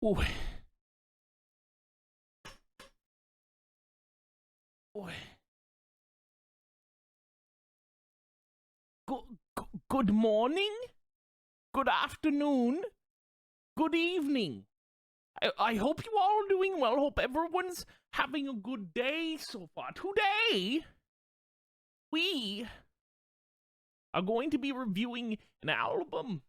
Ooh, ooh. Good, good morning, good afternoon, good evening. I hope you all are doing well. Hope everyone's having a good day so far. Today, we are going to be reviewing an album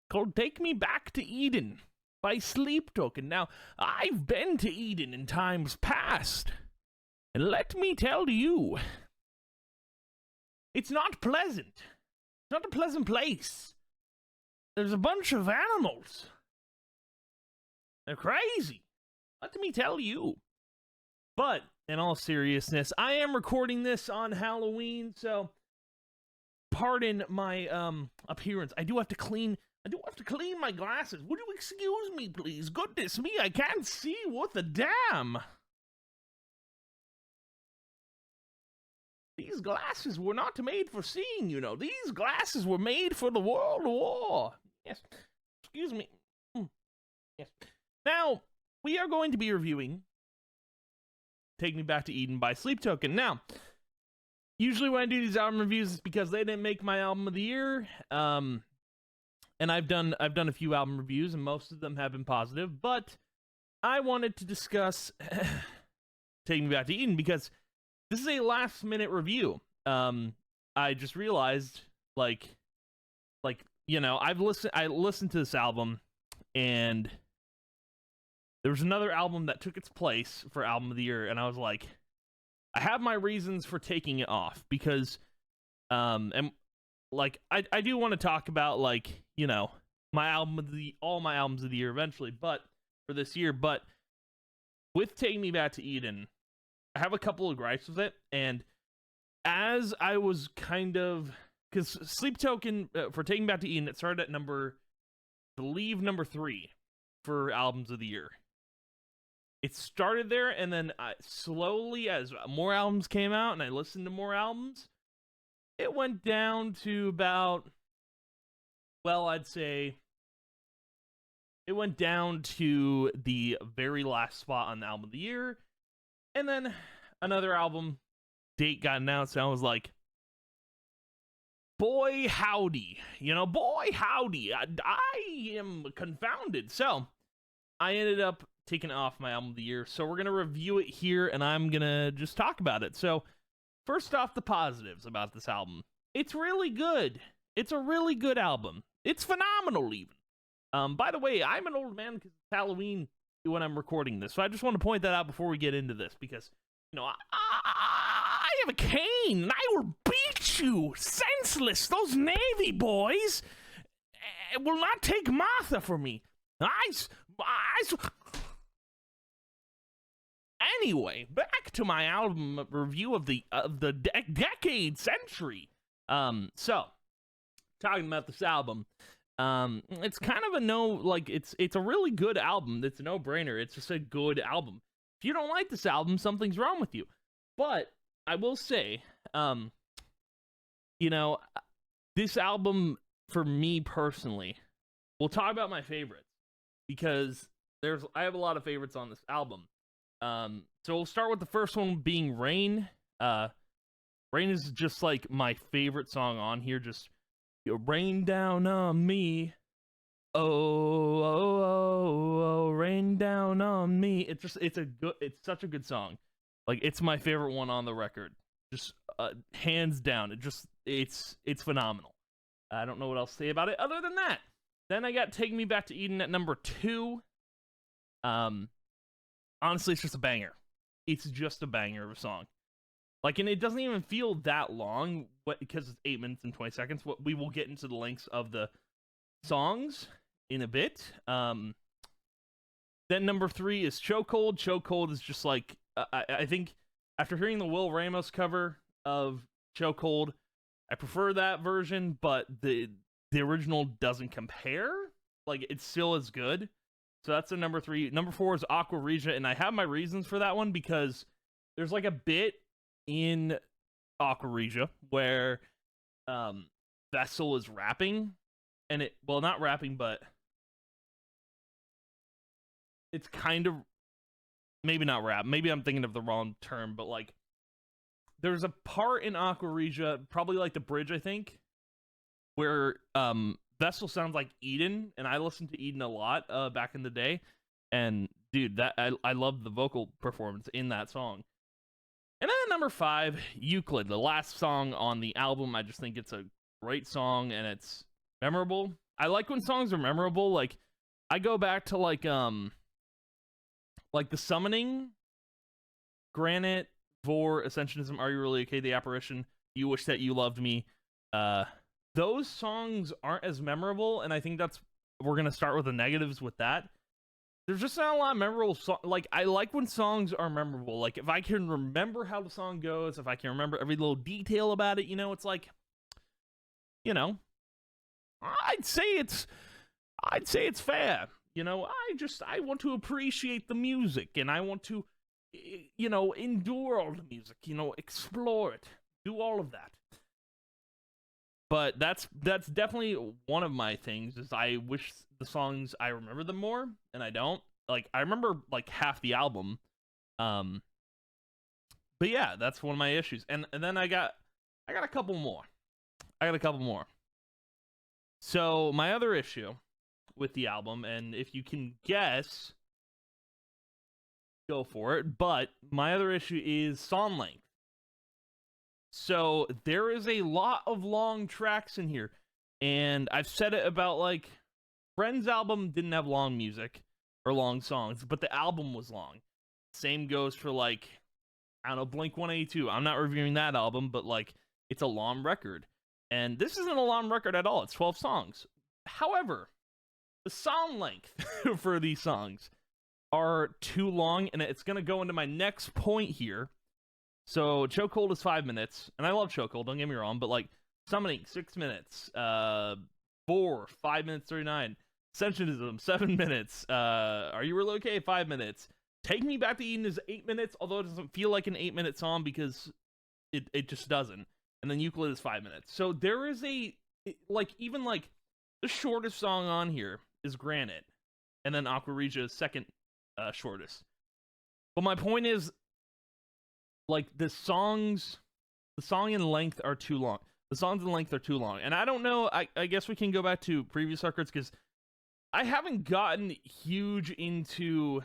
called Take Me Back to Eden by Sleep Token. Now, I've been to Eden in times past, and let me tell you, it's not pleasant. It's not a pleasant place. There's a bunch of animals. They're crazy. Let me tell you. But in all seriousness, I am recording this on Halloween, so pardon my appearance. I do have to clean my glasses. Would you excuse me, please? Goodness me, I can't see what the damn. These glasses were not made for seeing, you know. These glasses were made for the World War. Yes. Excuse me. Yes. Now, we are going to be reviewing Take Me Back to Eden by Sleep Token. Now, usually when I do these album reviews, it's because they didn't make my album of the year. And I've done a few album reviews, and most of them have been positive. But I wanted to discuss Take Me Back to Eden because this is a last minute review. I just realized, like, you know, I listened to this album, and there was another album that took its place for album of the year, and I was like, I have my reasons for taking it off because, and like, I do want to talk about, like, you know, all my albums of the year eventually, but for this year, but with Take Me Back to Eden, I have a couple of gripes with it, and as I was kind of, because Sleep Token for Taking Back to Eden, it started at number 3 for albums of the year. It started there, and then slowly, as more albums came out, and I listened to more albums, it went down to about, well, I'd say, it went down to the very last spot on the album of the year, and then another album date got announced, and I was like, boy howdy, you know, boy howdy, I am confounded. So I ended up taking off my album of the year, so we're gonna review it here, and I'm gonna just talk about it. So first off, the positives about this album: it's really good. It's a really good album. It's phenomenal, even. By the way, I'm an old man because it's Halloween when I'm recording this, so I just want to point that out before we get into this, because, you know, I have a cane, and I will beat you senseless. Those Navy boys will not take Martha from me. Anyway, back to my album review of the decade century. So talking about this album, it's kind of it's a really good album. It's a no-brainer. It's just a good album. If you don't like this album, something's wrong with you. But I will say, you know, this album, for me personally, we'll talk about my favorites, because I have a lot of favorites on this album. So we'll start with the first one being Rain. Rain is just like my favorite song on here. Just, you rain down on me. Oh, oh, oh, oh, rain down on me. It's such a good song. Like, it's my favorite one on the record. Just hands down. It's phenomenal. I don't know what else to say about it other than that. Then I got Take Me Back to Eden at number 2. Honestly, it's just a banger. It's just a banger of a song. Like, and it doesn't even feel that long, because it's 8 minutes and 20 seconds. We will get into the lengths of the songs in a bit. Then number 3 is Chokehold. Chokehold is just like, I think after hearing the Will Ramos cover of Chokehold, I prefer that version, but the original doesn't compare. Like, it still is good. So that's the number 3. Number 4 is Aqua Regia, and I have my reasons for that one, because there's like a bit in Aqua Regia where Vessel is rapping, and not rapping, but it's kind of, maybe not rap, maybe I'm thinking of the wrong term, but like there's a part in Aqua Regia, probably like the bridge, I think, where Vessel sounds like Eden, and I listened to Eden a lot back in the day, and dude, that I love the vocal performance in that song. And then at number 5, Euclid, the last song on the album. I just think it's a great song and it's memorable. I like when songs are memorable. Like I go back to like The Summoning, Granite, Vor, Ascensionism, Are You Really Okay, The Apparition, You Wish That You Loved Me. Those songs aren't as memorable, and I think we're gonna start with the negatives with that. There's just not a lot of memorable songs. Like, I like when songs are memorable. Like, if I can remember how the song goes, if I can remember every little detail about it, it's like, I'd say it's fair. I want to appreciate the music, and I want to, endure all the music, explore it, do all of that. But that's definitely one of my things, is I wish the songs, I remember them more, and I don't. Like, I remember like half the album. But yeah, that's one of my issues. And then I got a couple more. So my other issue with the album, and if you can guess, go for it, but my other issue is song length. So there is a lot of long tracks in here, and I've said it about like Friends' album didn't have long music or long songs, but the album was long. Same goes for like, I don't know, Blink-182. I'm not reviewing that album, but like it's a long record, and this isn't a long record at all. It's 12 songs. However, the song length for these songs are too long, and it's gonna go into my next point here. So Chokehold is 5 minutes, and I love Chokehold, don't get me wrong, but like Summoning, 6 minutes, 4, 5 minutes 39, Ascensionism, 7 minutes, Are You Really Okay, 5 minutes, Take Me Back to Eden is 8 minutes, although it doesn't feel like an 8-minute song because it just doesn't, and then Euclid is 5 minutes. So there is even like the shortest song on here is Granite, and then Aqua Regia is second shortest. But my point is, like, the song in length are too long. The songs in length are too long. And I don't know, I guess we can go back to previous records, because I haven't gotten huge into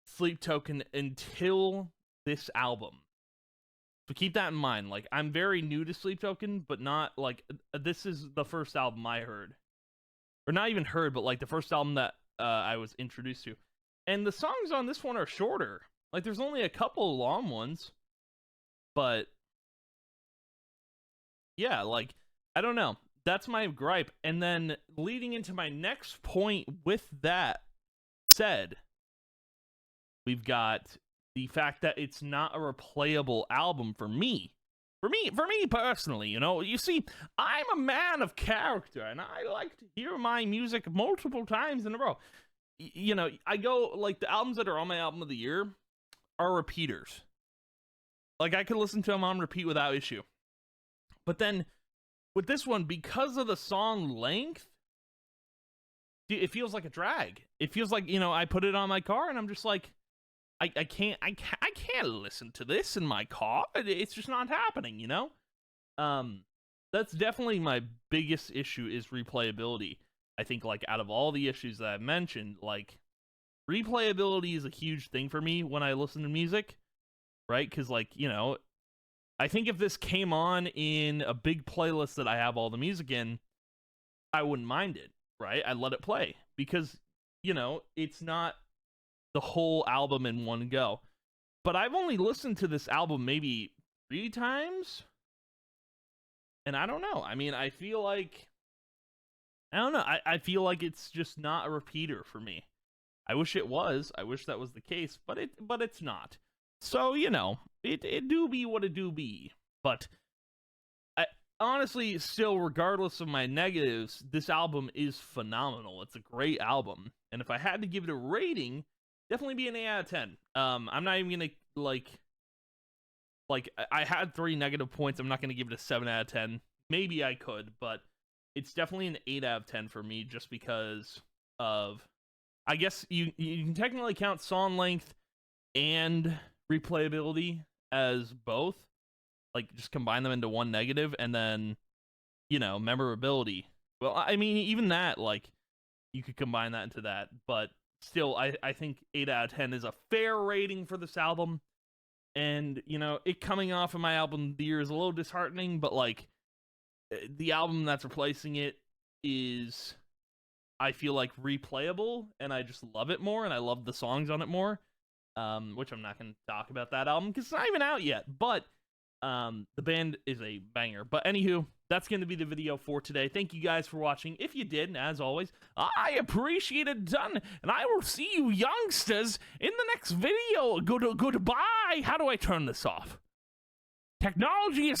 Sleep Token until this album. So keep that in mind. Like, I'm very new to Sleep Token, but not, like, this is the first album I heard. Or not even heard, but, like, the first album that I was introduced to. And the songs on this one are shorter. Like, there's only a couple long ones, but yeah, like, I don't know. That's my gripe. And then leading into my next point with that said, we've got the fact that it's not a replayable album for me. For me personally, you see, I'm a man of character, and I like to hear my music multiple times in a row. I go, like, the albums that are on my album of the year are repeaters. Like, I could listen to them on repeat without issue. But then with this one, because of the song length, it feels like a drag. It feels like, I put it on my car and I'm just like, I can't listen to this in my car. It's just not happening, That's definitely my biggest issue, is replayability. I think, like, out of all the issues that I've mentioned, like, replayability is a huge thing for me when I listen to music, right? Because, like, I think if this came on in a big playlist that I have all the music in, I wouldn't mind it, right? I'd let it play, because, it's not the whole album in one go. But I've only listened to this album maybe 3 times, and I don't know. I mean, I feel like, I don't know. I feel like it's just not a repeater for me. I wish it was. I wish that was the case, but it's not. So, it do be what it do be. But I honestly, still, regardless of my negatives, this album is phenomenal. It's a great album. And if I had to give it a rating, definitely be an 8 out of 10. I'm not even gonna like I had 3 negative points. I'm not gonna give it a 7 out of 10. Maybe I could, but it's definitely an 8 out of 10 for me, just because of I guess you can technically count song length and replayability as both. Like, just combine them into one negative, and then, you know, memorability. Well, I mean, even that, like, you could combine that into that, but still, I think 8 out of 10 is a fair rating for this album. And, you know, it coming off of my album of the year is a little disheartening, but, like, the album that's replacing it is, I feel like, replayable, and I just love it more, and I love the songs on it more, which I'm not going to talk about that album, because it's not even out yet, but the band is a banger. But anywho, that's going to be the video for today. Thank you guys for watching. If you did, and as always, I appreciate it done, and I will see you youngsters in the next video. Goodbye. How do I turn this off? Technology is